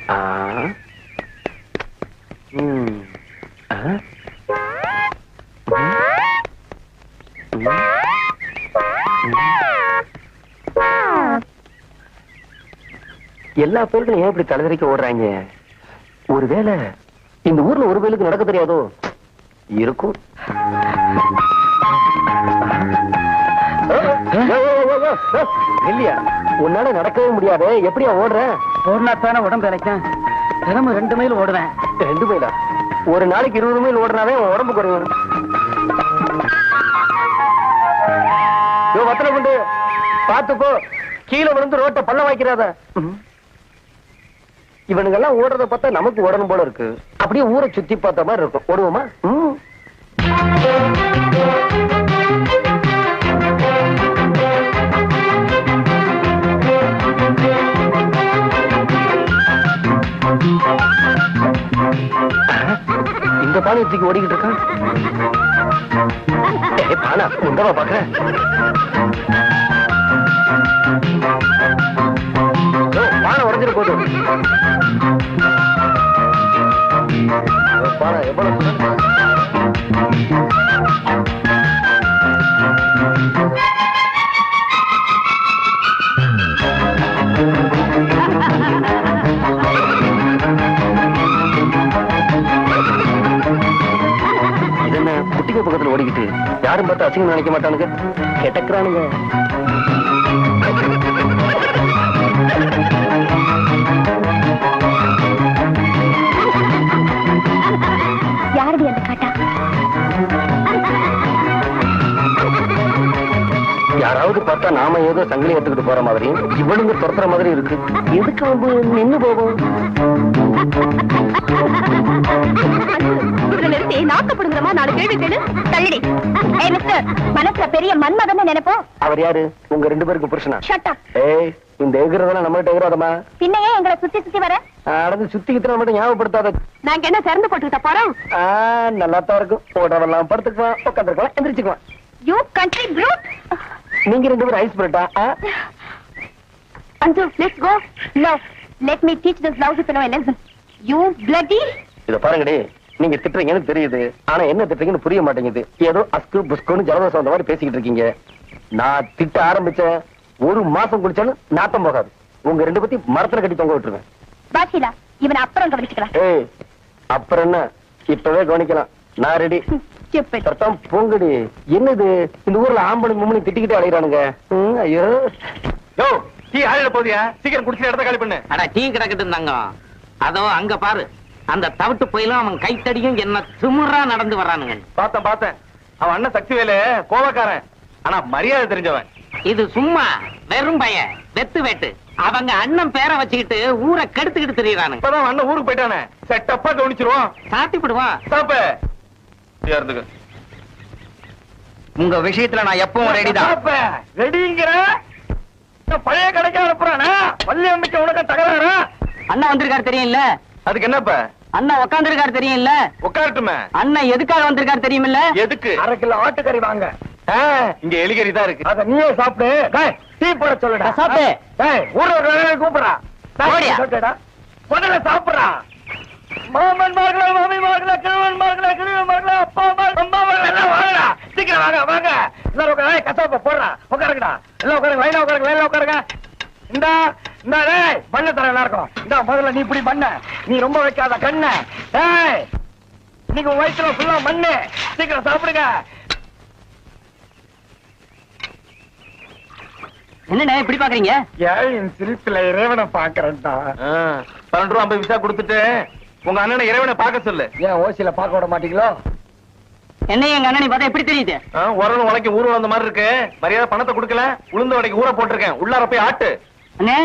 எல்லா பேர்களும் ஏன் இப்படி தலைதறிக்க ஓடுறாங்க? ஒருவேளை இந்த ஊர்ல ஒரு பேருக்கு நடக்க தெரியாதோ? இருக்கும். இல்லையா, உன்னால நடக்கவே முடியாது. எப்படியா ஓடுற? ஓடுனாத்தான உடம்பு இழைக்கும். தினமும் 2 மைல் ஓடுவேன். 2 மைலா? ஒரு நாளைக்கு 20 மைல் ஓடுனாவே உடம்பு குறையும். வத்தல கொண்டு பாத்துக்கோ, கீழே விழுந்து ரோட்டை பள்ள வைக்கிறாத. இவனுங்கெல்லாம் ஓடுறத பார்த்தா நமக்கு ஓடணும் போல இருக்கு. அப்படியே ஊரை சுத்தி பார்த்த மாதிரி இருக்கும். ஓடுவோமா? இந்த பாலத்துக்கு ஓடிக்கிட்டு இருக்கான். பானா உண்டவா பாக்குற? பானை உடஞ்சிட போதும். பானை எவ்வளவு? இதென்ன குட்டிக்கு பக்கத்துல ஓடிக்கிட்டு யாரும் பார்த்து அசிங்கம் நினைக்க மாட்டானுங்க. கெட்டக்கிறானுங்க. யாரடி அந்த காட்டா? யாராவது பார்த்தா நாம ஏதோ சங்கிலி எடுத்துக்கிட்டு போற மாதிரியும் இவனுங்க துரத்துற மாதிரி இருக்கு. எதுக்கு வந்து நின்னு போவோம்? நிறுத்தி நாக்கப்படுங்கிறமா 4 கேள்வி கேளு. தள்ளிடி. ஏய் மிஸ்டர், மனசுல பெரிய மன்மதன் நினைப்போம். அவர் யாரு? உங்க 2 பேருக்கு புருஷனா? Shut up. ஏய், இந்த எகிறதெல்லாம் நம்மகிட்ட எகிறாதமா? பின்னையே எங்களை சுத்தி சுத்தி வர நடந்து சுத்திக்கிட்டு மட்டும் ஞாபகப்படுத்தாத. நாங்க என்ன திறந்து போட்டுக்கிட்ட போறோம்? நல்லாத்தான் இருக்கும். போட்டவெல்லாம் படுத்துக்குவான், உட்காந்துருக்கலாம், எந்திரிச்சுக்குவான். You country brute. நீங்க 2 பேரும் ஐஸ் பிரட்டா? Anju, let's go. No, let me teach this lousy fellow a lesson. You bloody. இத பாருங்கடி, நீங்க திட்டுறீங்கன்னு தெரியுது. ஆனா என்ன திட்டுறீங்கன்னு புரிய மாட்டேங்குது. ஏதோ அஸ்கு புஸ்குன்னு ஜலதோஷம் வந்த மாதிரி பேசிக்கிட்டு இருக்கீங்க. நான் திட்ட ஆரம்பிச்சேன், 1 மாசம் குடிச்சாலும் நாட்டம் போகாது. உங்க 2 பத்தி மரத்துல கட்டி தொங்க விட்டுருவேன். பாஷிலா, இவனை அப்புறம் கவனிச்சுக்கலாம். ஏய், அப்புறம் என்ன? இப்பவே கவனிக்கலாம். நான் ரெடி. சத்தம் போங்கடி. என்னது இந்த ஊர்ல ஆம்பளை மும்மணி திட்டிக்கிட்டே அலைகிறானுங்க. ஐயோ, யோ டீ ஆயிட போதியா? சீக்கிரம் குடிச்சு இடத்த காலி பண்ணு. அட டீ கிடக்கிட்டு இருந்தாங்க. அதோ அங்க பாரு, அந்த தவிட்டு போயிலும் அவன் கைத்தடியும் என்ன திமிரா நடந்து வர்றானுங்க. பார்த்தேன். அவன் அண்ணன் சக்திவேலு கோவக்காரன், ஆனா மரியாதை தெரிஞ்சவன். இது சும்மா வெறும் பையன், வெத்து வெட்டு. அவங்க அண்ணன் பேரை வச்சுக்கிட்டு ஊரை கெடுத்துக்கிட்டு தெரியுறானுங்க. இப்பதான் அண்ணன் ஊருக்கு போயிட்டானே, செட்டப்பா கவனிச்சிருவோம். சாத்தி விடுவான். சாப்ப உங்க விஷயத்துல நான் எப்பவும் ரெடிதான். ரெடிங்கிற பழைய கடைக்கு அனுப்புறானா? பள்ளி அமைக்க உனக்கு தகராறா? அண்ணா வந்திருக்காரு தெரியும்ல? அதுக்கு என்னப்ப? அண்ணா உட்காந்துருக்காரு தெரியும்ல? உட்காரட்டுமே. அண்ணன் எதுக்காக வந்திருக்காரு தெரியுமில்ல? எதுக்கு? 1/2 கிலோ ஆட்டுக்கறி வாங்க. இங்க எலிகறி தான் இருக்கு. அத நீயே சாப்பிடு. டீ போட சொல்லுடா. சாப்பிடு. ஊர்ல கூப்பிடுறா. முதல்ல சாப்பிடுறா. மாமன் மகளா, மாமி மகளா, கிழவன் மகளா, கிழவன் மகளா, அப்பா அம்மா எல்லாம் வாங்கடா. சீக்கிரம் வாங்க. எல்லாரும் உட்கார. கசாப்ப போடுறா. உட்காருங்கடா. எல்லாம் உட்காருங்க. லைனா உட்காருங்க. இந்தா டேய், பண்ண தர நல்லா இருக்கும். இந்தா முதல்ல நீ இப்படி பண்ண. நீ ரொம்ப வைக்காத கண்ணு. டேய், நீங்க வயிற்றுல ஃபுல்லா மண்ணு. சீக்கிரம் சாப்பிடுங்க. என்னண்ணே இப்படி பாக்குறீங்க? ஏன் சிரிப்புல இறைவனை பாக்குறேன்டா. 12 ரூபா 50 பைசா கொடுத்துட்டு உங்க அண்ணனை இறைவனை பார்க்க சொல்லு. ஏன் ஓசியில பார்க்க விட மாட்டீங்களோ? என்ன எங்க அண்ணனை பார்த்தா எப்படி தெரியுது? உரணும் உலைக்கு ஊர் வந்த மாதிரி இருக்கு. மரியாதை பணத்தை கொடுக்கல, உளுந்த வடைக்கு ஊற போட்டிருக்கேன். உள்ளார போய் ஆட்டு. அண்ணே,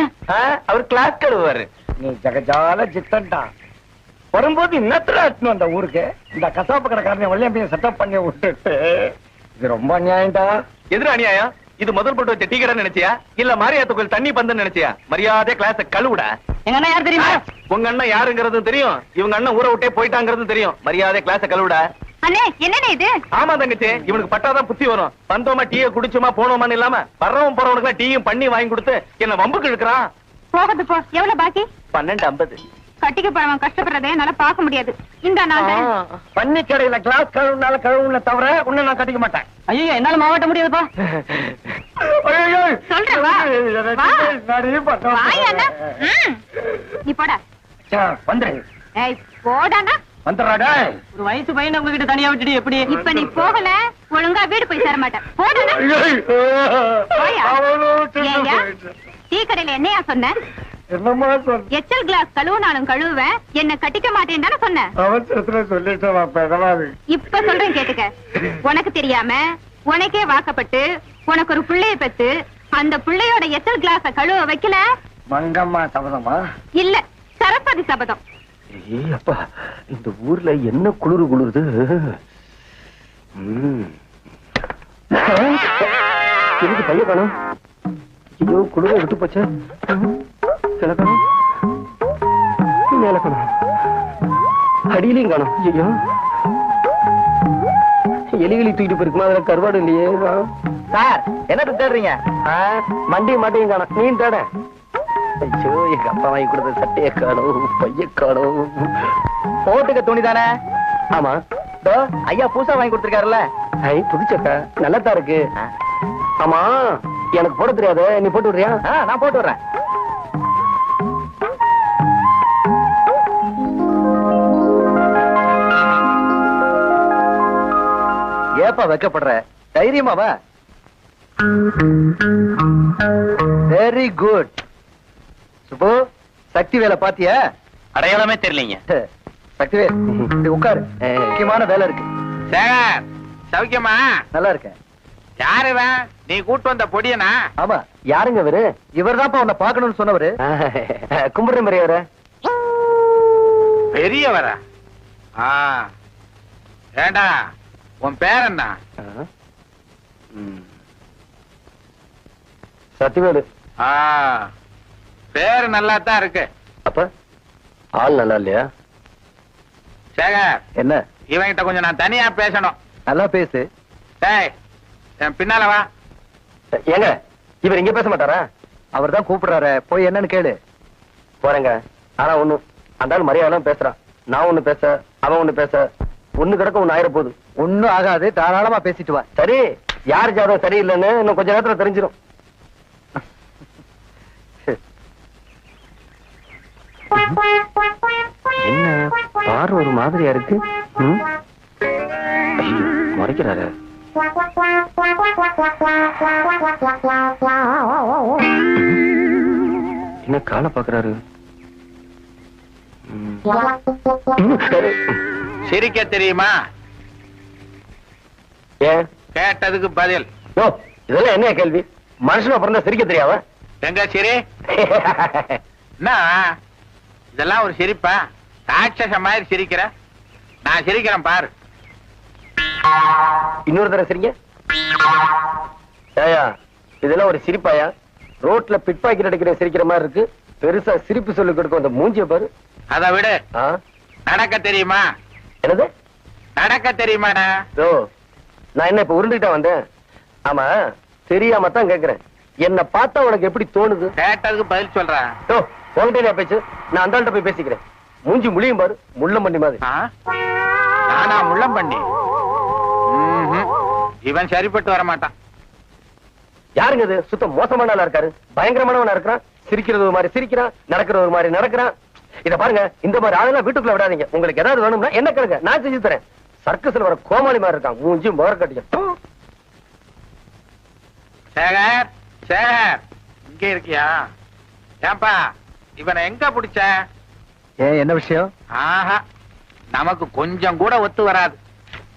அவர் கிளாஸ் கழுவாரு. நீ ஜகஜால சித்தன்டா. வரும்போது இன்னத்துல எத்தணும் அந்த ஊருக்கு. இந்த கசாப்பு கடைக்காரனை வள்ளியம்பையும் செட்டப் பண்ணி விட்டுட்டு, இது ரொம்ப அநியாயம்டா. எதிர அநியாயம்? இது முதல் போட்டு வச்ச டீ கடை நினைச்சியா? இல்ல மாரியாத்து கோயில் தண்ணி பந்து நினைச்சியா? மரியாதை கிளாஸ கழுவுடா. எங்க அண்ணன் யார் தெரியுமா? உங்க அண்ணன் யாருங்கிறது தெரியும். இவங்க அண்ணன் ஊரை விட்டே போயிட்டாங்கிறது தெரியும். மரியாதை கிளாஸ கழுவுடா. அண்ணே, என்னண்ணே இது? ஆமா தங்கச்சி, இவனுக்கு பட்டாதான் புத்தி வரும். வந்தோமா டீயை குடிச்சோமா போனோமான்னு இல்லாம வர்றவன் போறவனுக்கு டீயும் பண்ணி வாங்கி கொடுத்து என்ன வம்புக்கு இழுக்கிறான். போகிறது போ. எவ்வளவு பாக்கி? 12.50. கட்டிக்க போறவன் கஷ்டப்படுறதே என்னால பார்க்க முடியாது. இந்த நான் பண்ணி கடையில கிளாஸ் கழுவுனால கழுவுல தவிர உன்னை நான் கட்டிக்க மாட்டேன். ஐயோ என்னால மாவட்ட முடியாதுப்பா. சொல்றேன் வா. நீ போடா. வந்துரு. ஏய் போடாங்க. வந்துடுறாடா. ஒரு வயசு பையனை உங்ககிட்ட தனியா விட்டுட்டு எப்படி? இப்ப நீ போகல ஒழுங்கா வீடு போய் சேர மாட்டேன். போடாங்க. டீ கடையில என்னையா சொன்ன? என்னமா சொன்ன? எச்சல் கிளாஸ் கழுவுனாலும் கழுவுவேன், என்ன கட்டிக்க மாட்டேன்னு தானே சொன்ன? அவசரத்துல சொல்லிட்டேன். இப்ப சொல்றேன் கேட்டுக்க. உனக்கு தெரியாம உனக்கே வாக்கப்பட்டு உனக்கு ஒரு பிள்ளைய பெத்து அந்த பிள்ளையோட எச்சல் கிளாஸ கழுவ வைக்கல. மங்கம்மா சபதமா? இல்ல சரஸ்வதி சபதம். அப்பா இந்த ஊர்ல என்ன குளிரு குளிருது. எனக்கு பைய காணும். ஐயோ குளிர விட்டு போச்சே. கிழக்கணும் மேல காணும், அடியிலையும் காணும். ஐயோ எலிகளி தூக்கிட்டு போயிருக்குமா? அதுல கருவாடு இல்லையே. சார் என்ன தேடுறீங்க? மண்டியும் மாட்டையும் காணும். நீ தேட. ஐயோ எங்க அப்பா வாங்கி கொடுத்த சட்டையை காணும், பைய காணும். போட்டுக்க துணி தானே? ஆமா. ஐயா பூசா வாங்கி கொடுத்துருக்காருல்ல. ஐ புதுச்சக்கா நல்லதா இருக்கு. ஆமா எனக்கு போட தெரியாது, நீ போட்டு விடுறியா? நான் போட்டு விடுறேன். ஏப்பா வைக்கப்படுற? தைரியமாவா? Very good. சுப்பு சக்தி வேலை பாத்தியா? அடையாளமே தெரியலீங்க. சக்திவேல் உட்காரு, முக்கியமான வேலை இருக்கு. சேகர் சௌக்கியமா? நல்லா இருக்கேன். யாருவன்? நீ கூட்டு வந்த பொடியனா? ஆமா. யாருங்க இவரு? இவர் தான் உன்னை பாக்கணும்னு சொன்னவரு. கும்பிடுற பெரியவர. பெரியவரா? ஏண்டா உன் பேர் என்ன? சத்திவேலு. பேரு நல்லா தான் இருக்கு. அப்ப ஆள் நல்லா இல்லையா? சேகர் என்ன? இவன்கிட்ட கொஞ்சம் நான் தனியா பேசணும். நல்லா பேசு. டேய் என் பின்னால வா. ஏங்க இவர் இங்க பேச மாட்டாரா? அவர் தான் கூப்பிடுறாரு, போய் என்னன்னு கேளு. போறேங்க. ஆனா ஒண்ணு, அந்த ஆள் மரியாதை பேசுறான். நான் ஒண்ணு பேச, அவன் ஒண்ணு பேச, ஒண்ணு கிடக்க ஒண்ணு ஆயிர போகுது. ஒண்ணும் ஆகாது, தாராளமா பேசிட்டு வா. சரி, யார் ஜாதகம் சரியில்லைன்னு இன்னும் கொஞ்ச நேரத்துல தெரிஞ்சிடும். என்ன பாரு ஒரு மாதிரியா இருக்கு. மறைக்கிறாரு. என்ன கால பாக்குறாரு? சிரிக்க தெரியுமா? ஏன்? கேட்டதுக்கு பதில். இதெல்லாம் என்ன கேள்வி? மனுஷனா பிறந்தா சிரிக்க தெரியாவ? எங்க சிரி? என்ன இதெல்லாம் ஒரு சிரிப்பா? ராட்சச மாதிரி சிரிக்கிற. நான் சிரிக்கிறேன் பாரு. இன்னொரு தடவை சிரிங்க. ஏயா இதெல்லாம் ஒரு சிரிப்பாயா? ரோட்ல பிட் பாக்கெட் அடிக்கிற சிரிக்கிற மாதிரி இருக்கு. பெருசா சிரிப்பு சொல்லி கொடுக்கும் அந்த மூஞ்சிய பாரு. அதை விடு. நடக்க தெரியுமா? என்னது நடக்க தெரியுமாடா? ஓ நான் என்ன இப்ப உருண்டுகிட்டா வந்தேன்? ஆமா தெரியாம தான் கேக்குறேன். என்ன பார்த்தா உனக்கு எப்படி தோணுது? கேட்டதுக்கு பதில் சொல்றேன். உங்ககிட்ட பேச்சு, நான் அந்த ஆள்கிட்ட போய் பேசிக்கிறேன். மூஞ்சி முழியும் பாரு, முள்ளம் பண்ணி மாதிரி. நானா முள்ளம் பண்ணி? இவன் சரிப்பட்டு வர மாட்டான். யாருங்க இது? சுத்தம் மோசமான ஆளா இருக்காரு. பயங்கரமானவனா இருக்கிறான். சிரிக்கிறது ஒரு மாதிரி சிரிக்கிறான், நடக்கிறது ஒரு மாதிரி நடக்கிறான். இத பாருங்க, இந்த மாதிரி ஆளெல்லாம் வீட்டுக்குள்ள விடாதீங்க. உங்களுக்கு ஏதாவது வேணும்னா என்ன கேளுங்க, நான் செஞ்சு தரேன். சர்க்கஸ்ல வர கோமாளி மாதிரி இருக்கான், மூஞ்சி முகர கட்டியும். சேகர், சேகர் இங்க இருக்கியா? ஏன்பா இவனை எங்க பிடிச்ச? என்ன விஷயம்? ஆஹா, நமக்கு கொஞ்சம் கூட ஒத்து வராது.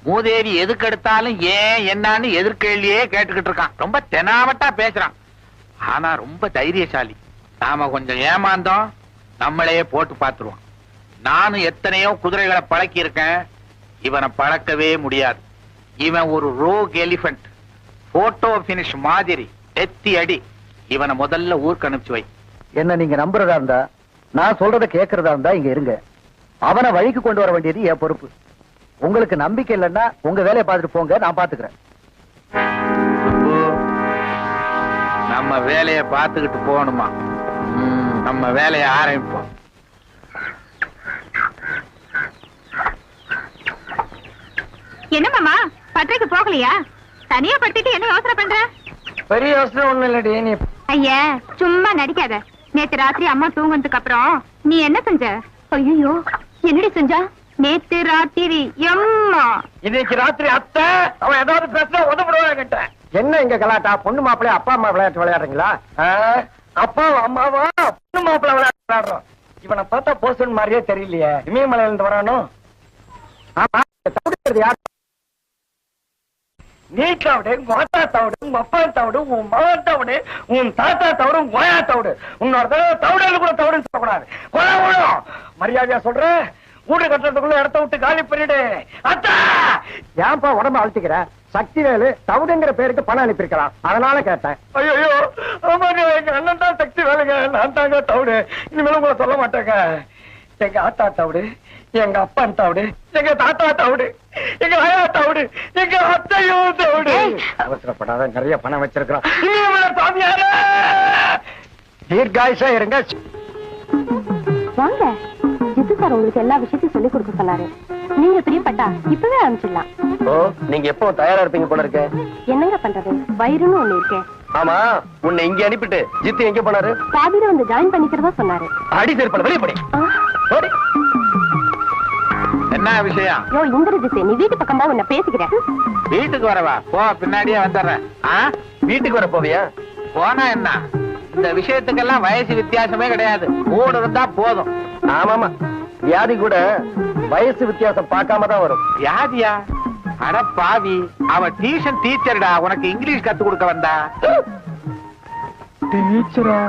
மூதேவி எதுக்கு எடுத்தாலும் ஏன் என்னன்னு எதிர்கேள்வியே கேட்டுக்கிட்டு இருக்கான். ரொம்ப தெனாவட்டா பேசுறான். ஆனா ரொம்ப தைரியசாலி. நாம கொஞ்சம் ஏமாந்தோம், நம்மளையே போட்டு பாத்துருவான். நானும் எத்தனையோ குதிரைகளை பழக்கி இருக்கேன், இவனை பழக்கவே முடியாது. இவன் ஒரு ரோக் எலிபென்ட், போட்டோ பினிஷ் மாதிரி. எத்தி அடி. இவனை முதல்ல ஊருக்கு அனுப்பிச்சு வை. என்ன நீங்க நம்புறதா இருந்தா, நான் சொல்றத கேட்கறதா இருந்தா இங்க இருங்க. அவனை வழிக்கு கொண்டு வர வேண்டியது என் பொறுப்பு. உங்களுக்கு நம்பிக்கை இல்லைன்னா உங்க வேலையை பார்த்துட்டு போங்க, நான் பாத்துக்கிறேன். நம்ம வேலையை பார்த்துக்கிட்டு போகணுமா? நம்ம வேலையை ஆரம்பிப்போம். போகலையா? தனியா படுத்திட்டு என்ன யோசனை பண்ற? பெரிய யோசனை ஒண்ணும் இல்லடி. நீ ஐயா சும்மா நடிக்காத. நேத்து ராத்திரி அம்மா தூங்குனதுக்கு அப்புறம் நீ என்ன செஞ்ச? ஐயோ என்னடி செஞ்சா? நேத்து ராத்திரி எம்மா இன்னைக்கு ராத்திரி அத்தை அவன் ஏதாவது பேசினா உதவிடுவாங்க. என்ன இங்க கலாட்டா? பொண்ணு மாப்பிள்ளைய அப்பா அம்மா விளையாட்டு விளையாடுறீங்களா? அப்பாவும் அம்மாவா பொண்ணு மாப்பிள்ளை விளையாட்டு விளையாடுறோம். இவனை பார்த்தா போசன் மாதிரியே தெரியலையே. இமயமலையில இருந்து வரானோ? ஆமா, தவிடுறது யார்? நீ தவிடு, உங்க அத்தா தவிடு, உங்க அப்பா தவிடு, உன் மகன் தவிடு, உன் தாத்தா தவிடு, உன் கோயா தவிடு. உன்னோட தவிடு கூட தவிடுன்னு சொல்லக்கூடாது. கொலை விடும். மரியாதையா சொல்றேன். வீடு கட்டுறதுக்குள்ள இடத்த விட்டு காலி பண்ணிடு. அத்தா ஏன்பா உடம்ப அழுத்திக்கிற? சக்திவேலு தவிடுங்கிற பேருக்கு பணம் அனுப்பியிருக்கலாம், அதனால கேட்டேன். ஐயோ ஆமாங்க, எங்க அண்ணன் தான் சக்தி வேலுங்க, நான் தாங்க தவிடு. இனிமேலும் உங்களை சொல்ல மாட்டேங்க. எங்க ஆத்தா தவிடு, எங்க அப்பன் தவிடு, எங்க தாத்தா தவிடு, எங்க ஆயா தவிடு, எங்க அத்தையும் தவிடு. அவசரப்படாத, நிறைய பணம் வச்சிருக்கிறோம். சாமியார தீர்காயுஷா இருங்க. வாங்க, ஜித்து சார் உங்களுக்கு எல்லா விஷயத்தையும் சொல்லி கொடுக்க சொன்னாரு. நீங்க பிரியப்பட்டா இப்பவே ஆரம்பிச்சிடலாம். ஓ, நீங்க எப்போ தயாரா இருப்பீங்க போல இருக்க. என்னங்க பண்றது, வயிறுன்னு ஒண்ணு இருக்கேன். ஆமா, உன்னை இங்க அனுப்பிட்டு ஜித்து எங்க போனாரு? பாதியில வந்து ஜாயின் பண்ணிக்கிறதா சொன்னாரு. அடி சரி பண்ண வெளியே போடி. என்ன விஷயம்? யோ இந்திரஜித், நீ வீட்டு பக்கம் தான் உன்னை பேசிக்கிறேன். வீட்டுக்கு வரவா? போ, பின்னாடியே வந்துடுறேன். வீட்டுக்கு வர போவியா? போனா என்ன? இந்த விஷயத்துக்கெல்லாம் வயசு வித்தியாசமே கிடையாது. மூடு இருந்தா போதும். ஆமாமா, வியாதி கூட வயசு வித்தியாசம் பார்க்காம தான் வரும். வியாதியா? அட பாவி, அவ டியூஷன் டீச்சர்டா, உனக்கு இங்கிலீஷ் கத்து கொடுக்க வந்தா. டீச்சரா?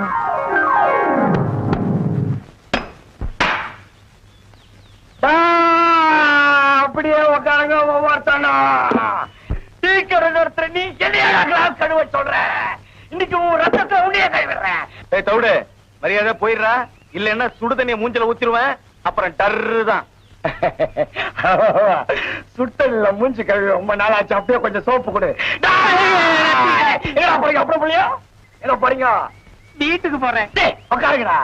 அப்படியே உட்காருங்க. ஒவ்வொருத்தானா டீச்சர் நடத்துற நீ என்னையா கிளாஸ் கழுவ சொல்ற? இன்னைக்கு உன் ரத்தத்தை உன்னையே கைவிடுறேன். ஏய் தவிடு, மரியாதை போயிடுறா, இல்லன்னா சுடு தண்ணிய மூஞ்சில ஊத்திடுவேன், அப்புறம் டர்ரு தான். சுட்டல்ல மூஞ்சி கழுவி ரொம்ப நாளாச்சு. அப்படியே கொஞ்சம் சோப்பு கொடு. என்ன போறீங்க? அப்புறம் போலியா என்ன போறீங்க? வீட்டுக்கு போறேன். உட்காருங்கடா.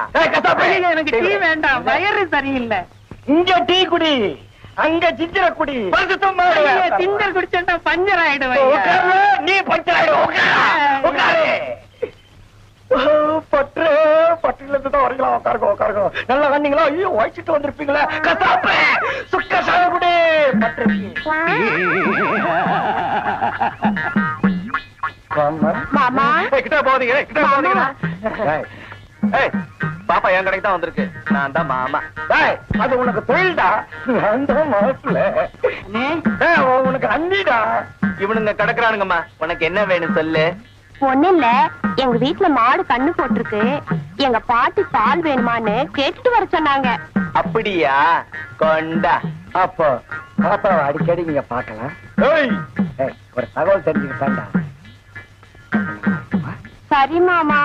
எனக்கு டீ வேண்டாம், வயிறு சரியில்லை. இங்க டீ குடி, அங்க ஜிஞ்சர குடி. திண்டல் குடிச்சா பஞ்சர் ஆயிடுவேன். நீ பஞ்சர் ஆயிடும். உட்காரு. பற்று பட்டுல இருந்து தான் வரீங்களா? உட்காருங்க உட்காருங்க. நல்லா வந்தீங்களா? ஐயோ வயிச்சுட்டு வந்திருப்பீங்களா? கசாப்பு சுக்க சாகுடி பற்று. மாமா கிட்ட போதீங்க, கிட்ட போதீங்க. பாப்பா என் கடைக்கு தான் வந்திருக்கு. நான் தான் மாமா. அது உனக்கு தொழில்டா. நான் தான் மாப்பிள்ள. உனக்கு அண்ணிடா. இவனுங்க கிடக்குறானுங்கம்மா. உனக்கு என்ன வேணும் சொல்லு. ஒண்ணு இல்ல, எங்க வீட்டுல மாடு கண்ணு போட்டிருக்கு. எங்க பாட்டி பால் வேணுமான்னு கேட்டுட்டு வர சொன்னாங்க. அப்படியா? கொண்டா. அப்போ பாப்பாவை அடிக்கடி நீங்க பாக்கலாம். ஒரு தகவல் தெரிஞ்சுக்கிட்டாண்டா. சரி மாமா.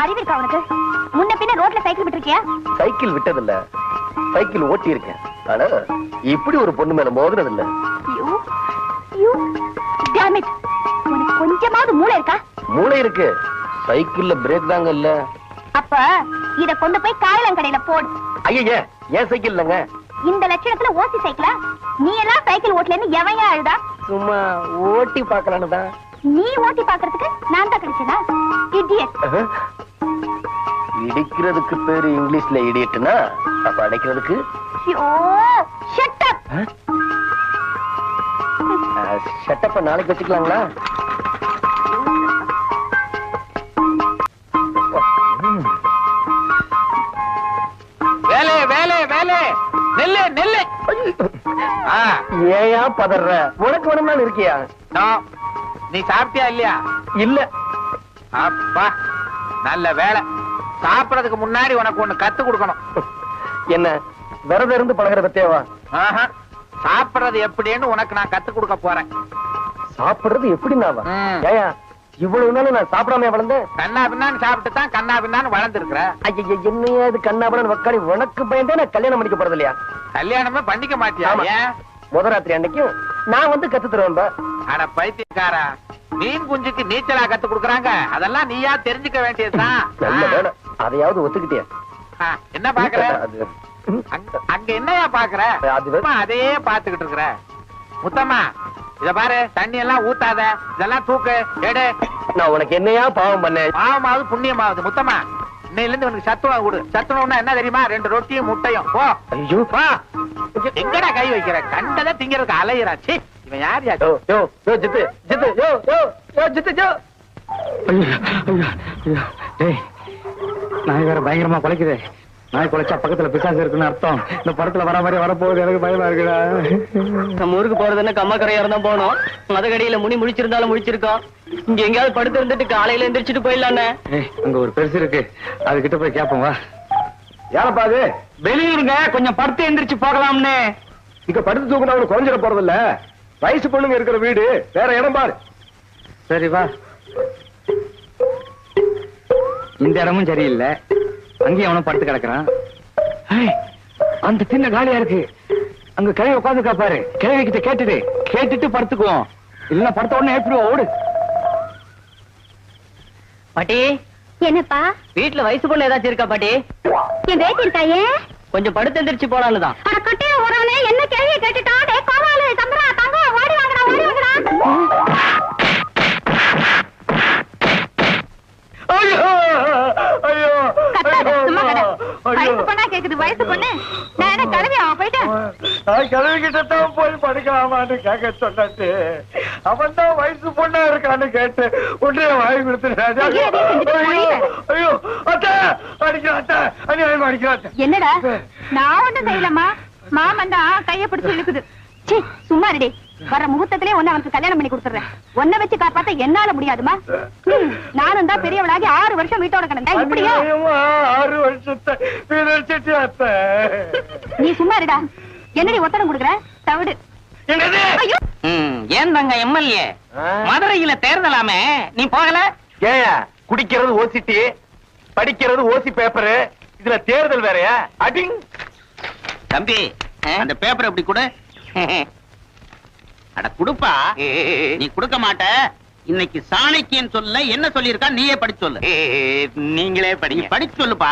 அறிவிருக்கா உனக்கு? முன்ன பின்ன ரோட்ல சைக்கிள் விட்டுருக்கியா? சைக்கிள் விட்டதில்ல, சைக்கிள் ஓட்டி இருக்கேன். ஆனா இப்படி ஒரு பொண்ணு மேல மோதுனது இல்ல. உனக்கு கொஞ்சமாவது மூளை இருக்கா? மூளை இருக்கு, சைக்கிள்ல பிரேக் தாங்க இல்ல. அப்ப இத கொண்டு போய் காயலங்கடையில போடு. ஐயா, ஏன் சைக்கிள் இல்லங்க? இந்த லட்சணத்துல ஓசி சைக்கிளா? நீ எல்லாம் சைக்கிள் ஓட்டலன்னு எவையா அழுதா? சும்மா ஓட்டி பாக்கலான்னு தான். நீ ஓட்டி பாக்குறதுக்கு நான் தான் கிடைச்சனா? இடியட். இடிக்கிறதுக்கு பேரு இங்கிலீஷ்ல இடியட்னா, அப்ப அடைக்கிறதுக்கு ஷட் அப். ஷட்டப்ப நாளைக்கு வச்சுக்கலாங்களா? வேலை வேலை வேலை, நெல்லு நெல்லு. ஏயா பதற? உனக்கு வேணும்னாலும் இருக்கியா? நீ சாப்பிட்டியா இல்லையா? இல்ல. அப்பா நல்ல வேலை. சாப்பிடறதுக்கு முன்னாடி உனக்கு ஒண்ணு கத்து கொடுக்கணும். என்ன விரதம் இருந்து பழகிற பத்தியாவா? சாப்பிடுறது எப்படின்னு உனக்கு நான் கத்து கொடுக்க போறேன். சாப்பிடுறது எப்படின்னாவா? ஏயா இவ்வளவு நாளும் நான் சாப்பிடாம வளர்ந்தேன். கண்ணா பின்னான்னு சாப்பிட்டு தான் கண்ணா பின்னான்னு வளர்ந்துருக்கிற. ஐயா என்னையா இது கண்ணா பின்னான்னு வக்காடி? உனக்கு பயந்தே நான் கல்யாணம் பண்ணிக்க போறது இல்லையா? கல்யாணமே பண்ணிக்க மாட்டியா? முதராத்திரி அன்னைக்கும் நான் வந்து கத்து தருவேன்பா. அட பைத்தியக்காரா, மீன் குஞ்சுக்கு நீச்சலா கத்து கொடுக்கறாங்க. அதெல்லாம் நீயா தெரிஞ்சுக்க வேண்டியதுதான். நல்ல வேலை, அதையாவது ஒத்துக்கிட்டியா? என்ன பாக்குற? அங்க என்னையா பாக்குற? அதையே பாத்துக்கிட்டு இருக்கிற. முத்தம்மா இத பாரு, தண்ணி எல்லாம் ஊத்தாத, இதெல்லாம் தூக்கு எடு. நான் உனக்கு என்னையா பாவம் பண்ணேன்? பாவமாவது புண்ணியமாவது. முத்தம்மா இன்னையில இருந்து உனக்கு சத்துணவு கொடு. சத்துணவுன்னா என்ன தெரியுமா? 2 ரொட்டியும் முட்டையும். போ. ஐயோ, எங்கடா கை வைக்கிற? கண்டதை திங்கிறதுக்கு அலையிறாச்சு. இவன் யார் யா? ஜித்து ஜித்து, ஜித்து ஜோ. நாய் வேற பயங்கரமா குலைக்குது. நாய் குலைச்சா பக்கத்துல பிசாசு இருக்குன்னு அர்த்தம். இந்த படத்துல வர மாதிரி வரப்போகுது. எனக்கு பயமா இருக்குடா. நம்ம ஊருக்கு போறதுன்னு கம்மக்கரையா தான் போனோம். மதகடியில முழிச்சிருந்தாலும் முழிச்சிருக்கோம். இங்க எங்கேயாவது படுத்து இருந்துட்டு காலையில எந்திரிச்சிட்டு போயிடலான்னு. அங்க ஒரு பெருசு இருக்கு, அது கிட்ட போய் கேப்போம் வா. யாரப்பா அது? வெளியிருங்க, கொஞ்சம் படுத்து எந்திரிச்சு போகலாம்னு. இங்க படுத்து தூக்கினா அவனுக்கு குறைஞ்சிட போறது இல்ல. வயசு பொண்ணுங்க இருக்கிற வீடு, வேற இடம் பாரு. சரி வா. இந்த இடமும் சரியில்லை, அங்கேயும் அவனும் படுத்து கிடக்குறான். அந்த சின்ன காலியா இருக்கு, அங்க கிழவி உட்காந்து காப்பாரு. கிழவி கிட்ட கேட்டுட்டு படுத்துக்குவோம். இல்ல படுத்த உடனே ஏற்றுவோம். ஓடு. பாட்டி, என்னப்பா? வீட்டுல வயசு பொண்ணு ஏதாச்சும் இருக்கா பாட்டி? என் பேச்சு இருக்காயே. கொஞ்சம் படுத்து எந்திரிச்சு போலான்னு தான். கட்டிய உடனே என்ன கேள்வி கேட்டுட்டா? கோவாலு சந்திரா தங்கம் ஓடி வாங்கடா, ஓடி வாங்கடா. வயசு பொண்ணா கேக்குது, வயசு பொண்ணு. நான் என்ன கிளவியா போயிட்டேன்? கிழவி கிட்டத்தான் போய் படுக்கலாமான்னு கேட்க சொன்னாச்சு. அவன் தான் வயசு பொண்ணா இருக்கான்னு கேட்டு உடனே வாங்கி கொடுத்துட்டான். ஐயோ அத்தா அடிக்கிறா, அத்தா அநியாயமா அடிக்கிறா. என்னடா? நான் ஒண்ணும் செய்யலம்மா. மாமன் தான் கைய பிடிச்சு இழுக்குது. சீ, சும்மா ரெடி. வர முகூர்த்தத்திலே ஒண்ணு அவனுக்கு கல்யாணம் பண்ணி கொடுத்துறேன். ஒன்ன வச்சு காப்பாத்த என்னால முடியாதுமா. நானும் தான் பெரியவளாகி 6 வருஷம் வீட்டோட கிடந்தேன். இப்படியா? 6 வருஷத்தை வீரச்சிட்டு அத்த. நீ சும்மா இருடா. என்னடி ஒத்தடம் கொடுக்குற? தவிடு. ஐயோ, ஏன் தாங்க எம்எல்ஏ மதுரையில தேர்தலாமே, நீ போகல? ஏயா குடிக்கிறது ஓசிட்டி, படிக்கிறது ஓசி பேப்பரு, இதுல தேர்தல் வேறயா? அடிங் தம்பி, அந்த பேப்பர் எப்படி கொடு. அட குடுப்பா. நீ கொடுக்க மாட்ட. இன்னைக்கு சாணக்கியன் சொல்ல என்ன சொல்லிருக்கா? நீயே படிச்சு சொல்லு. நீங்களே படிங்க. படிச்சு சொல்லுப்பா.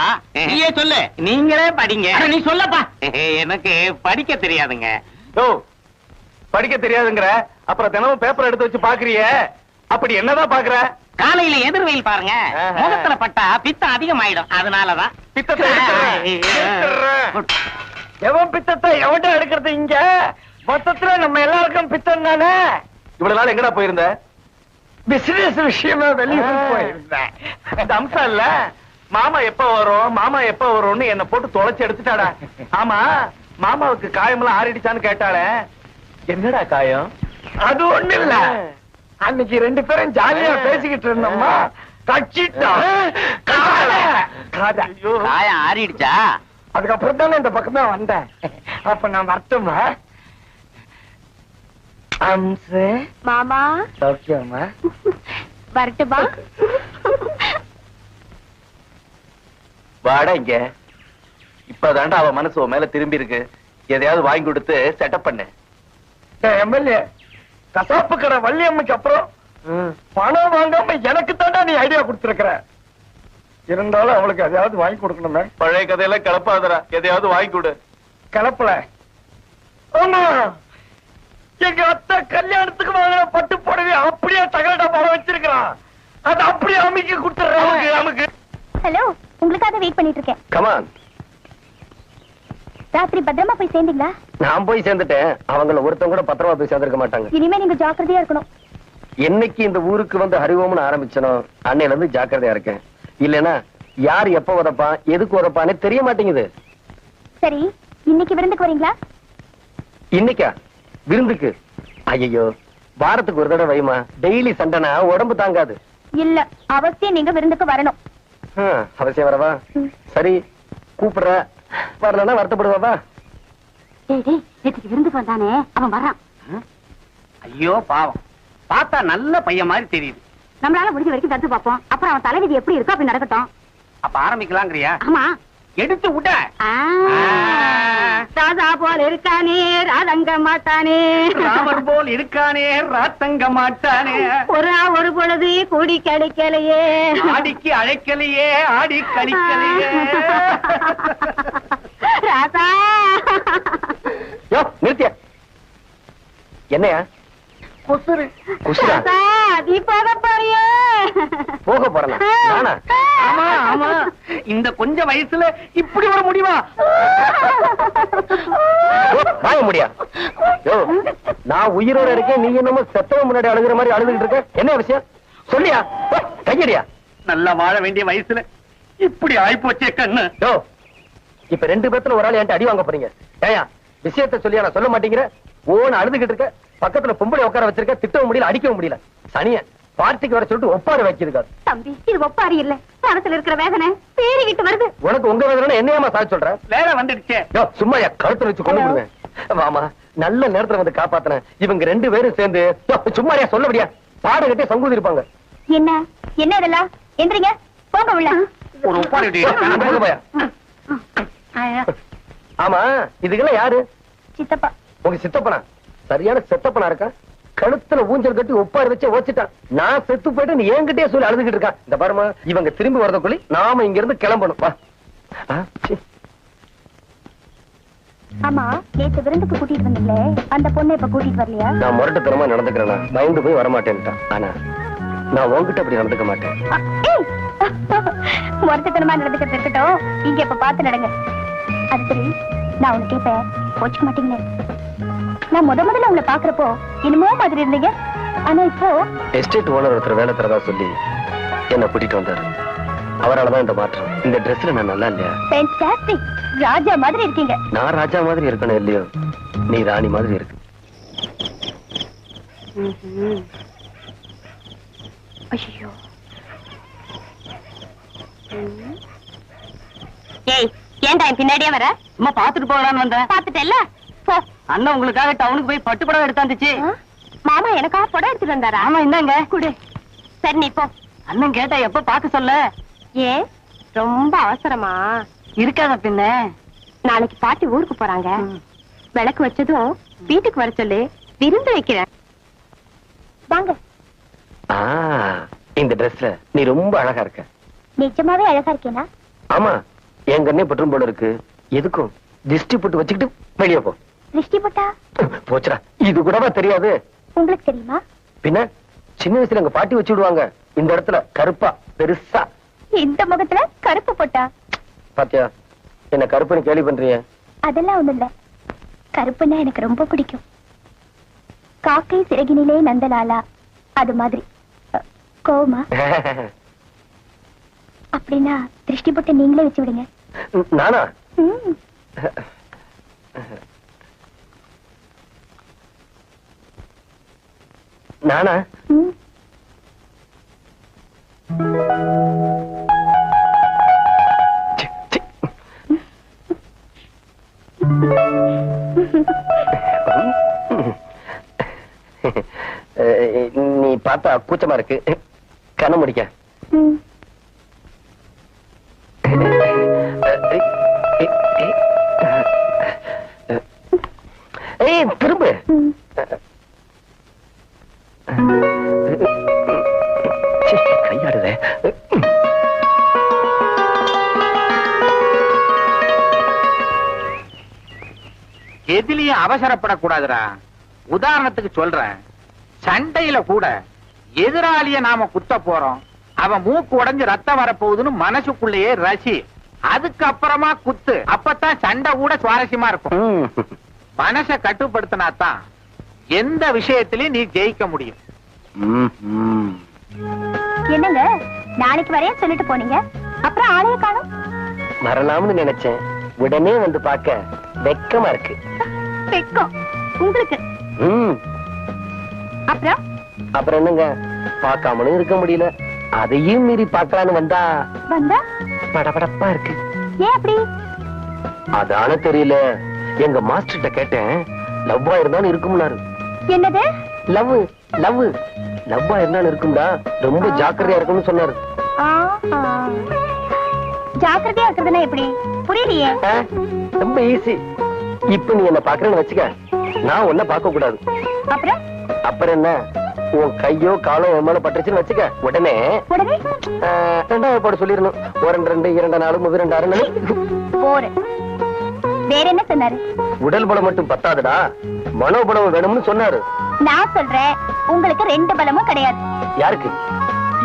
நீயே சொல்லு. நீங்களே படிங்க. நீ சொல்லப்பா. எனக்கு படிக்க தெரியாதுங்க. ஓ, படிக்க தெரியாதுங்கிற அப்புறம் தினமும் பேப்பர் எடுத்து வச்சு பாக்குறிய, அப்படி என்னதான் பாக்குற? காலையில எதிர்வெயில் பாருங்க, முகத்துல பட்டா பித்தம் அதிகமாயிடும். அதனாலதான் பித்தத்தை எவன் பித்தத்தை எவன்டா எடுக்கிறது? இங்க மொத்தத்துல நம்ம எல்லாருக்கும் பித்தம் தானே. இவ்வளவு நாள் எங்கடா போயிருந்த? பிசினஸ் விஷயமா வெளியூர் போயிருந்தேன். இந்த அம்சம் இல்ல, மாமா எப்ப வரும் மாமா எப்ப வரும்னு என்ன போட்டு தொலைச்சு எடுத்துட்டாடா. ஆமா, மாமாவுக்கு காயமெல்லாம் ஆறிடுச்சான்னு கேட்டாளே, என்னடா காயம்? அது ஒண்ணு இல்ல, அன்னைக்கு 2 பேரும் ஜாலியா பேசிக்கிட்டு இருந்தோம்மா, கட்சிட்டோம். காயம் ஆறிடுச்சா? அதுக்கப்புறம் தானே இந்த பக்கமே வந்தேன். அப்ப நான் வரட்டுமா? அம்சு மாமா சௌக்கியமா? வரட்டுமா? வாடா இங்க. இப்பதாண்டா அவ மனசு உன் மேல திரும்பி இருக்கு. எதையாவது வாங்கி கொடுத்து செட்டப் பண்ணு. எம்எல்ஏ, கசாப்பு கடை வள்ளியம்மைக்கு அப்புறம் பணம் வாங்காம எனக்கு தாண்டா நீ ஐடியா கொடுத்துருக்கிற. இருந்தாலும் அவளுக்கு எதையாவது வாங்கி கொடுக்கணுமே. பழைய கதையெல்லாம் கிளப்பாதரா, எதையாவது வாங்கி கொடு. கிளப்பல. ஆமா, எங்க அத்தை கல்யாணத்துக்கு வாங்கின பட்டு புடவை அப்படியே தகரடா போட வச்சிருக்கான். அது அப்படியே அமைக்க கொடுத்துறேன் நமக்கு. ஹலோ, உங்களுக்காக வெயிட் பண்ணிட்டு இருக்கேன். கமான். ராத்திரி பத்திரமா போய் சேர்ந்தீங்களா? நான் போய் சேர்ந்துட்டேன். அவங்கள ஒருத்தன் கூட பத்திரமா போய் சேர்ந்திருக்க மாட்டாங்க. இனிமே நீங்க ஜாக்கிரதையா இருக்கணும். என்னைக்கு இந்த ஊருக்கு வந்து ஹரிவோம்னு ஆரம்பிச்சனோ அன்னையில இருந்து ஜாக்கிரதையா இருக்கேன். இல்லனா யார் எப்ப உதப்பான் எதுக்கு உதப்பானே தெரிய மாட்டேங்குது. சரி, இன்னைக்கு விருந்துக்கு வரீங்களா? இன்னைக்கா விருந்துக்கு? ஐயோ, வாரத்துக்கு ஒரு தடவை வைமா. டெய்லி சண்டைனா உடம்பு தாங்காது. இல்ல, அவசியம் நீங்க விருந்துக்கு வரணும். அவசியம் வரவா? சரி, கூப்பிடுற. வரலன்னா வருத்தப்படுவாவா? நேற்றுக்கு விருந்துக்கு வந்தானே, அவன் வர்றான். ஐயோ பாவம், பார்த்தா நல்ல பையன் மாதிரி தெரியுது. நம்மளால முடிஞ்ச வரைக்கும் தடுத்து பார்ப்போம். அப்புறம் அவன் தலைவிதி எப்படி இருக்கோ அப்படி நடக்கட்டும். அப்ப ஆரம்பிக்கலாங்கிறியா? ஆமா, எடுத்து விட. ராதா போல் இருக்கானே ராதங்க மாட்டானே, ராமர் போல் இருக்கானே ராத்தங்க மாட்டானே, ஒரு பொழுது கூடி கிடைக்கலையே, ஆடிக்கு அழைக்கலையே ஆடி கழிக்கலையே. ராதா யோ நிறுத்திய. என்னையா குசுரு குசுரா? ராதா நீ போக போறியே. போக போறேனா நானா? ஆமா ஆமா, இந்த கொஞ்ச வயசுல இப்படி ஒரு முடிவா? வாய முடியா? யோ நான் உயிரோட இருக்கேன், நீ என்னமோ செத்தவன் முன்னாடி அழுகுற மாதிரி அழுதுகிட்டு இருக்க. என்ன விஷயம் சொல்லியா? கையடியா? நல்லா வாழ வேண்டிய வயசுல இப்படி ஆயிப்போச்சே கண்ணு. யோ இப்ப 2 பேத்துல ஒரு ஆள் என்கிட்ட அடி வாங்க போறீங்க. ஏயா விஷயத்த சொல்லியா? நான் சொல்ல மாட்டேங்கிற. ஓன அழுதுகிட்டு இருக்க, பக்கத்துல பொம்பளை உட்கார வச்சிருக்க, திட்டவும் முடியல அடிக்கவும் முடியல. சனிய பார்ட்டிக்கு வர சொல்லிட்டு ஒப்பாரி வைக்கிறதுக்காது. தம்பி இது ஒப்பாரி இல்ல, மனசுல இருக்கிற வேதனை பேரிக்கிட்டு வருது. உனக்கு உங்க வேதனை என்னையாமா சாதி சொல்ற? வேற வந்துடுச்சே. யோ சும்மா என் கழுத்துல வச்சு கொண்டு விடுவேன். வாமா நல்ல நேரத்துல வந்து காப்பாத்தின. இவங்க 2 பேரும் சேர்ந்து சும்மாரியா சொல்லபடியா பாட கட்டி சங்கூதி இருப்பாங்க. என்ன என்ன இதெல்லாம்? எந்திரிங்க போங்க உள்ள. ஒரு ஒப்பாரி போயா. ஆமா இதுக்கெல்லாம் யாரு? சித்தப்பா. உங்க சித்தப்பனா? சரியான செத்தப்பனா இருக்கா? கழுத்துல ஊஞ்சல் கட்டி ஒப்பாரி வச்சு ஓச்சிட்டான். நான் செத்து போயிட்டு நீ என்கிட்டயே சொல்லி அழுதுகிட்டு இருக்கான். இந்த பாருமா இவங்க திரும்பி வரதுக்குள்ளி நாம இங்க இருந்து கிளம்பணும். வா. ஆமா நேத்து விருந்துக்கு கூட்டிட்டு வந்தீங்களே, அந்த பொண்ணை இப்ப கூட்டிட்டு வரலையா? நான் முரட்டுத்தனமா நடந்துக்கிறேன்னா பயந்து போய் வரமாட்டேன்ட்டான். ஆனா நான் உன்கிட்ட அப்படி நடந்துக்க மாட்டேன். முரட்டுத்தனமா நடந்துக்கிறது இருக்கட்டும், இங்க இப்ப பார்த்து நடங்க. அது சரி, நான் உனக்கு கேட்பேன், கோச்சுக்க மாட்டீங்களே? நான் முதல்ல உங்களை பாக்குறப்போ என்னமோ மாதிரி இருந்தீங்க, ஆனா இப்போ எஸ்டேட் ஓனர் ஒருத்தர் வேலை தரதா சொல்லி என்ன கூட்டிட்டு வந்தாரு. அவராலதான் இந்த மாற்றம். இந்த ட்ரெஸ்ல நான் நல்லா இல்லையா? ஃபேன்டாஸ்டிக், ராஜா மாதிரி இருக்கீங்க. நான் ராஜா மாதிரி இருக்கணும் இல்லையோ, நீ ராணி மாதிரி இருக்கு. ஐயோ ஏய் ஏன்டா என் பின்னாடியே வர? சும்மா பாத்துட்டு போகலான்னு வந்தேன். பாத்துட்டேல்ல போ. அண்ணன் உங்களுக்காக டவுனுக்கு போய் பட்டு புடவை எடுத்தாந்துச்சு. மாமா எனக்காக படம் எடுத்துட்டு வந்தாரா? ஆமா இந்தாங்க குடு. சரி நீ போ. அண்ணன் கேட்டா எப்ப பாக்க சொல்ல? ஏன் ரொம்ப அவசரமா? இருக்காத பின்ன. நாளைக்கு பாட்டி ஊருக்கு போறாங்க. விளக்கு வச்சதும் வீட்டுக்கு வர சொல்லு, விருந்து வைக்கிறேன். வாங்க. இந்த ட்ரெஸ்ல நீ ரொம்ப அழகா இருக்க. நிஜமாவே அழகா இருக்கேனா? ஆமா என் கண்ணே பற்றும் போல இருக்கு. எதுக்கும் திஷ்டி போட்டு வச்சுக்கிட்டு வெளியே போ. திருஷ்டி போட்டா? போச்சுடா, இது கூடவா தெரியாது? உங்களுக்கு தெரியுமா? பின்ன சின்ன வயசுல எங்க பாட்டி வச்சு விடுவாங்க இந்த இடத்துல கருப்பா பெருசா. இந்த முகத்துல கருப்பு போட்டா? பாத்தியா என்ன கருப்புன்னு கேள்வி பண்றிய? அதெல்லாம் ஒண்ணு இல்ல, கருப்புன்னா எனக்கு ரொம்ப பிடிக்கும். காக்கை சிறகினிலே நந்தலாலா அது மாதிரி. கோவமா? அப்படின்னா திருஷ்டி போட்டு நீங்களே வச்சு விடுங்க. நானா? நானா? நீ பார்த்தா கூச்சமா இருக்கு, கண்ண முடிக்க. திரும்ப கையாடுதே. எதிலையும் அவசரப்படக்கூடாதுடா. உதாரணத்துக்கு சொல்றேன், சண்டையில கூட எதிராளிய நாம குத்த போறோம், அவன் மூக்கு உடைஞ்சு ரத்தம் வரப்போகுதுன்னு மனசுக்குள்ளேயே ரசி, அதுக்கப்புறமா குத்து. அப்பதான் சண்டை கூட சுவாரஸ்யமா இருக்கும். மனசை கட்டுப்படுத்தினாதான் எந்த விஷயத்திலயும் நீ ஜெயிக்க முடியும். என்னங்க நாளைக்கு வரைய சொல்லிட்டு போனீங்க, அப்புறம் ஆளைய காணோம்? வரலாம்னு நினைச்சேன், உடனே வந்து பார்க்க வெக்கமா இருக்கு. வெக்கம் உங்களுக்கு? அப்புறம் என்னங்க, பார்க்காமலும் இருக்க முடியல, அதையும் மீறி பார்க்கலான்னு வந்தா படபடப்பா இருக்கு. ஏன் அப்படி? அதான தெரியல. எங்க மாஸ்டர்கிட்ட கேட்டேன், லவ்வா இருந்தாலும் இருக்கும்னாரு. என்னது? லவ் லவ் லவ்வா இருந்தாலும் இருக்கும்டா, ரொம்ப ஜாக்கிரதையா இருக்கும்னு சொன்னாரு. ஜாக்கிரதையா இருக்கிறதுனா எப்படி? புரியலையே. ரொம்ப ஈஸி. இப்ப நீ என்ன பாக்குறேன்னு வச்சுக்க, நான் உன்ன பார்க்க கூடாது. அப்புறம் என்ன, உன் கையோ காலோ என் மேல பட்டுருச்சுன்னு வச்சுக்க, உடனே ரெண்டாவது போட சொல்லிடணும். 1 2 2 4 2 6 வேற என்ன சொன்னாரு? உடல் பலம் மட்டும் பத்தாதுடா, மனோபலம் வேணும்னு சொன்னாரு. நான் சொல்றேன், உங்களுக்கு 2 பலமும் கிடையாது. யாருக்கு?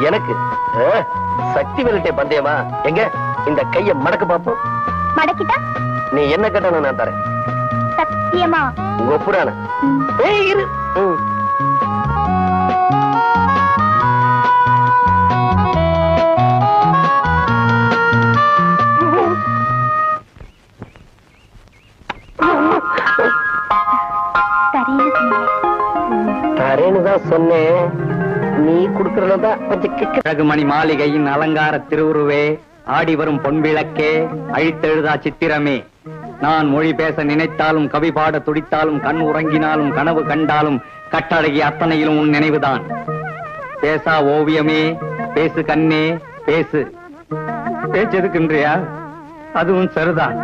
எனக்கு. சக்தி வெல்ட்டே பந்தயமா? எங்க இந்த கைய மடக்க பாப்போம். மடக்கிட்டா நீ என்ன கேட்டாலும் நான் தரேன். சத்தியமா? ஒப்புறான. இரு. தரேன்னுதான் சொன்னேன், நீ குடுக்கறதான் கொஞ்சம். மணி மாளிகையின் அலங்கார திருவுருவே, ஆடி வரும் பொன்விளக்கே, அழித்தெழுதா சித்திரமே, நான் மொழி பேச நினைத்தாலும் கவி பாட துடித்தாலும் கண் உறங்கினாலும் கனவு கண்டாலும் கட்டழகி அத்தனையிலும் உன் நினைவுதான். பேசா ஓவியமே பேசு கண்ணே பேசு. பேச்செதுக்குன்றியா? அதுவும் சரிதான்.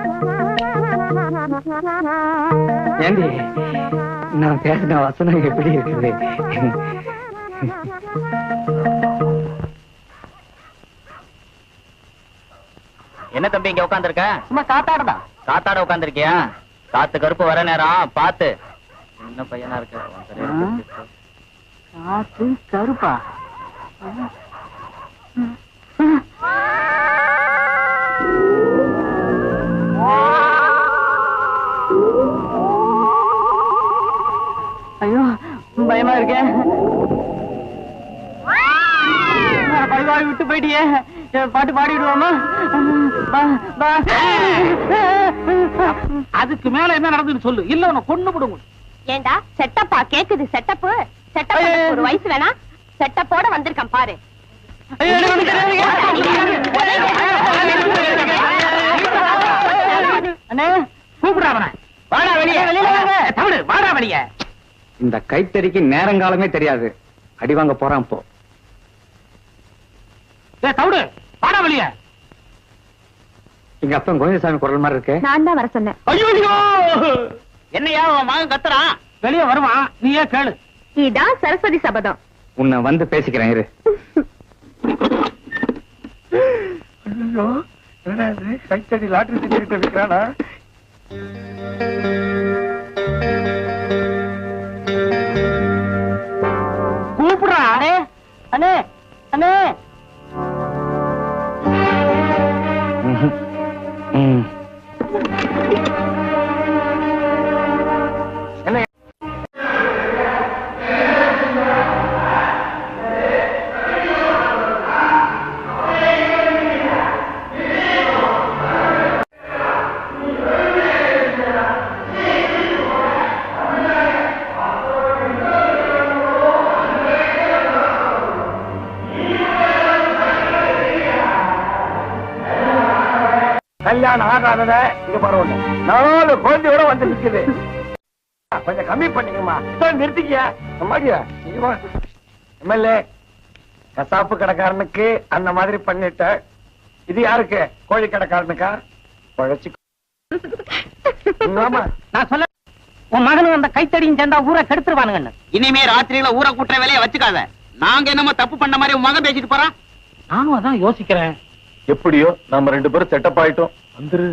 ஏண்டி நான் பேசின வசனம் எப்படி இருக்குது? என்ன தம்பி இங்க உட்காந்துருக்க? சும்மா காத்தாடதான். காத்தாட உட்காந்துருக்கியா? காத்து கருப்பு வர நேரம் பாத்து. சின்ன பையனா இருக்க. காத்து கருப்பா? ஐயோ பயமா இருக்கேன். பைவாய் விட்டு போயிட்டியே, பாட்டு பாடிடுவோமா? அதுக்கு மேல என்ன நடந்துன்னு சொல்லு, இல்ல உன்னை கொண்டு விடுங்க. ஏண்டா செட்டப்பா கேக்குது? செட்டப் செட்டப் ஒரு வயசு வேணா, செட்டப்போட வந்திருக்கான் பாரு. கூப்பிடாம வாடா வெளியே, தமிழ் வாடா வெளியே. இந்த கைத்தறிக்கு நேரங்காலமே தெரியாது. அடி வாங்க போறான் போ. தவிடு வாடா வெளியே. எங்க அப்பா கோவிந்தசாமி குரல் மாதிரி இருக்கு. நான் தான் வர சொன்னேன். ஐயோ என்னையா உன் மகன் கத்துறான், வெளியே வருவான், நீயே கேளு. இதான் சரஸ்வதி சபதம். உன்னை வந்து பேசிக்கிறேன் இரு. கைத்தடி லாட்டரி டிக்கெட் விற்கிறானா? கூப்பிடுறா. அண்ணே அண்ணே. கல்யாணம் ஆகாதத இங்க பரவாயில்ல, 4 குழந்தையோட வந்து நிக்குது. கொஞ்சம் கம்மி பண்ணிக்கமா, நிறுத்திக்கியா எம்எல்ஏ. கசாப்பு கடைக்காரனுக்கு அந்த மாதிரி பண்ணிட்ட, இது யாருக்கு? கோழி கடைக்காரனுக்கா? குழைச்சு நான் சொல்ல, உன் மகனும் அந்த கைத்தடியும் சேர்ந்தா ஊரை கெடுத்துருவானுங்க. இனிமே ராத்திரியில ஊரை கூட்டுற வேலையை வச்சுக்காத. நாங்க என்னமோ தப்பு பண்ண மாதிரி உன் மகன் பேசிட்டு போறான். நானும் அதான் யோசிக்கிறேன். எப்படியோ நம்ம 2 பேரும் செட்டப் ஆயிட்டோம். வந்துரு.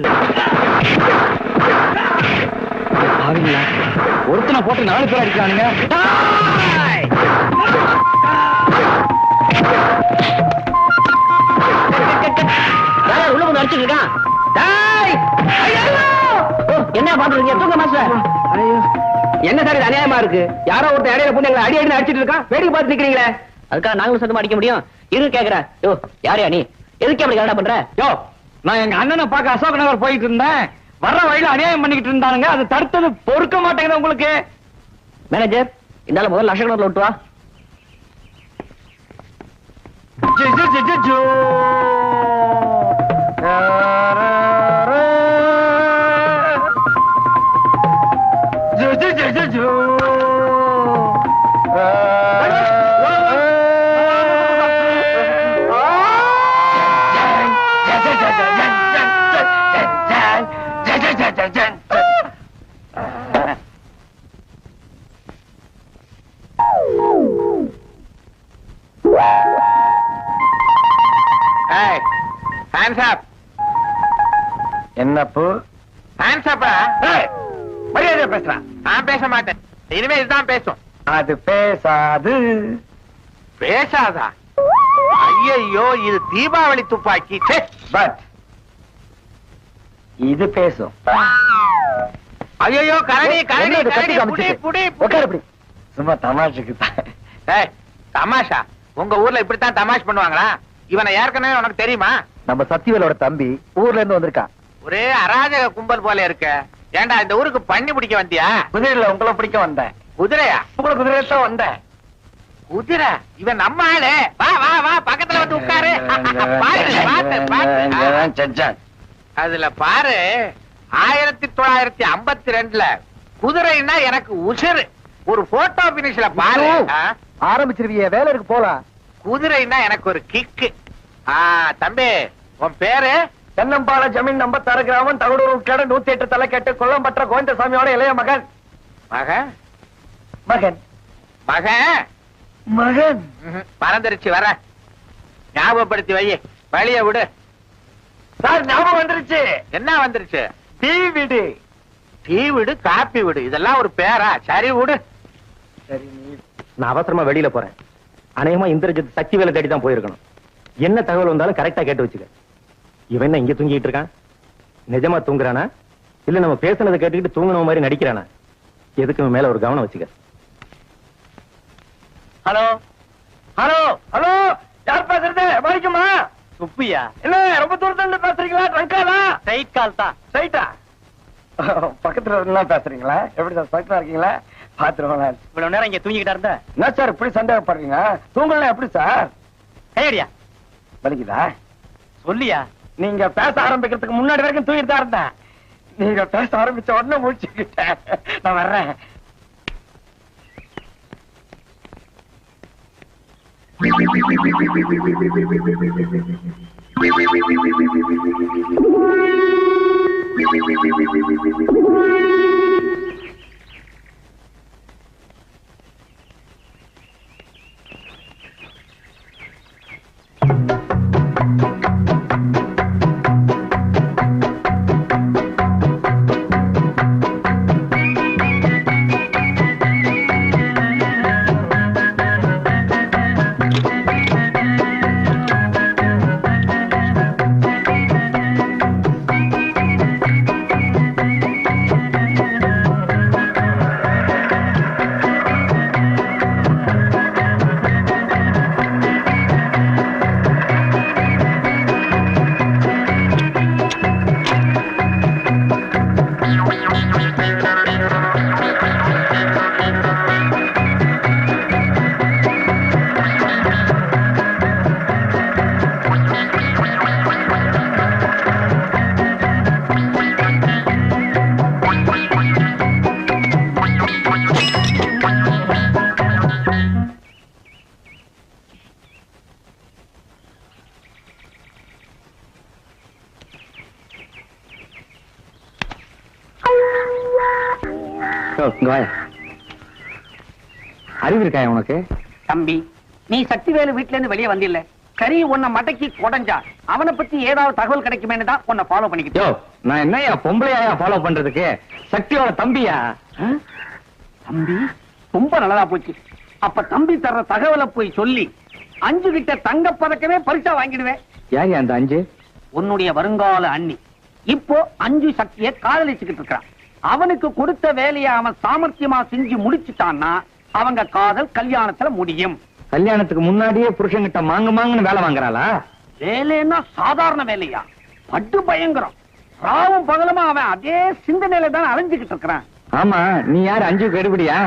ஒருத்தனை போட்டு 4 பேர் அடிக்கிறானுங்க. உள்ள வந்து அடிச்சுட்டு இருக்கான். என்ன பாத்துருக்கீங்க? தூங்க மாஸ்டர். என்ன சார் இது அநியாயமா இருக்கு? யாரோ ஒருத்தர் இடையில போட்டு எங்களை அடி அடிச்சுட்டு இருக்கான், வேடிக்கை பார்த்து நிக்கிறீங்களே. அதுக்காக நாங்களும் சத்தமா அடிக்க முடியும்? இரு கேக்குறேன். யோ யாரையா நீ? எதுக்கு அப்படி கரெக்டா பண்ற? யோ, நான் எங்க அண்ணனை பார்க்க அசோக் நகர் போயிட்டு இருந்தேன். வர்ற வழியில அநியாயம் பண்ணிக்கிட்டு இருந்தானுங்க. அது தடுத்தது பொறுக்க மாட்டேங்குது உங்களுக்கு. மேனேஜர், இந்த முதல்ல அசோக் நகர்ல விட்டு வா. Hands up. என்னப்பு ஹேண்ட்ஸ் அப்பா. மரியாதை பேசுறான். நான் பேச மாட்டேன். இனிமே இதுதான் பேசும். அது பேசாது. பேசாதா? ஐயோ, இது தீபாவளி துப்பாக்கி. பட் இது பேசும். ஐயோ, கரடி கரடி என்னது கத்தி கரடி, புடி காமிச்சிட்டு? புடி உட்காரு இப்படி. சும்மா தமாஷுக்கு தான். ஏய், தமாஷா? உங்க ஊர்ல இப்படித்தான் தமாஷ் பண்ணுவாங்களா? இவனை ஏற்கனவே உனக்கு தெரியுமா? நம்ம சத்திவேலோட தம்பி ஊர்ல இருந்து வந்திருக்கான். ஒரே அராஜக கும்பல் போல இருக்க. ஏண்டா இந்த ஊருக்கு பண்ணி பிடிக்க வந்தியா? குதிரையில உங்களை பிடிக்க வந்தேன். குதிரையா? உங்களை குதிரையில தான் வந்தேன். குதிரை? இவன் நம்ம ஆளு. வா வா வா, பக்கத்துல வந்து உட்காரு. பாரு. அதுல பாரு, 1952ல குதிரைன்னா எனக்கு உசுறு. ஒரு போட்டோ பினிஷ்ல பாரு. ஆரம்பிச்சிருவிய, வேலை இருக்கு போலாம். குதிரைன்னா எனக்கு ஒரு கிக்கு. தம்பி, உன் பேரு? தென்னம்பால ஜமீன் நம்பர் தர கிராமம் தகடூர் உட்கட 108 தலை கேட்டு கொல்லம்பற்ற கோவிந்தசாமியோட இளைய மகன். மகன்? மகன் மகன் மகன் மறந்துருச்சு. வர ஞாபகப்படுத்தி வை. வழிய விடு. சார் ஞாபகம் வந்துருச்சு. என்ன வந்துருச்சு? டீ வீடு. டீ வீடு, காப்பி வீடு, இதெல்லாம் ஒரு பேரா? சரி விடு. சரி, நீ நான் அவசரமா வெளியில போறேன். அநேகமா இந்திரஜித் சக்தி வேலை தேடி தான் போயிருக்கணும். என்ன தகவல் வந்தாலும் கரெக்டா கேட்டு வச்சுக்க. இவன் என்ன இங்க தூங்கிட்டு இருக்கான்? நிஜமா தூங்குறானா இல்ல நம்ம பேசுனதை கேட்டுக்கிட்டு தூங்குன மாதிரி நடிக்கிறானா? எதுக்கு மேல ஒரு கவனம் வச்சுக்க. ஹலோ ஹலோ ஹலோ, யார் பேசுறது? வணக்கம்மா. சுப்பியா? என்ன ரொம்ப தூரத்துல இருந்து பேசுறீங்களா? ட்ரங்காலா? ரைட் கால் தான். ரைட்டா? பக்கத்துல இருந்தா பேசுறீங்களா? எப்படி சார், பக்கத்துல இருக்கீங்களா? பாத்துருவோம். இவ்வளவு நேரம் இங்க தூங்கிக்கிட்டா இருந்த என்ன சார் இப்படி சந்தேகப்படுறீங்க? தூங்கலாம் எப்படி சார்? கையடியா வலிக்குதா? சொல்லியா? நீங்க பேச ஆரம்பிக்கிறதுக்கு முன்னாடி வரைக்கும் தூங்கிட்டு தான் இருந்தேன். நீங்க பேச ஆரம்பிச்ச உடனே முடிச்சுக்கிட்டேன். நான் வர்றேன். அறிவு இருக்காயா உனக்கு? தம்பி, நீ சக்திவேலு வீட்டுல இருந்து வெளியே வந்தில்ல, கறி உன்னை மடக்கி கொடைஞ்சா அவனை பத்தி ஏதாவது தகவல் கிடைக்குமேன்னு தான் உன்னை ஃபாலோ பண்ணிக்கிட்டு. நான் என்னையா பொம்பளையா ஃபாலோ பண்றதுக்கு? சக்தியோட தம்பியா? தம்பி ரொம்ப நல்லதா போச்சு. அப்ப தம்பி தர்ற தகவலை போய் சொல்லி 5 கிட்ட தங்க பதக்கமே பரிசா வாங்கிடுவேன். யாரு அந்த 5? உன்னுடைய வருங்கால அண்ணி. இப்போ 5 சக்தியை காதலிச்சுக்கிட்டு இருக்கான். அவனுக்கு கொடுத்த வேலையை அவன் சாமர்த்தியமா செஞ்சு முடிச்சுட்டான்னா அவங்க காதல் கல்யாணத்துல முடியும். கல்யாணத்துக்கு முன்னாடியே புருஷன்கிட்ட மாங்குன்னு வேலை வாங்குறாளா? வேலைன்னா சாதாரண வேலையா? பட்டு பயங்கரம். ராவும் பகலமா அவன் அதே சிந்தனையில தான் அலைஞ்சுக்கிட்டு இருக்கிறான். ஆமா, நீ யாரு 5 கெடுபடியா?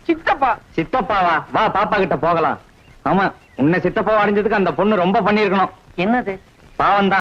சித்தப்பா. சித்தப்பாவா? வா பாப்பா கிட்ட போகலாம். ஆமா, உன்னை சித்தப்பாவா அடைஞ்சதுக்கு அந்த பொண்ணு ரொம்ப பண்ணிருக்கணும். என்னது? பாவம் தான்.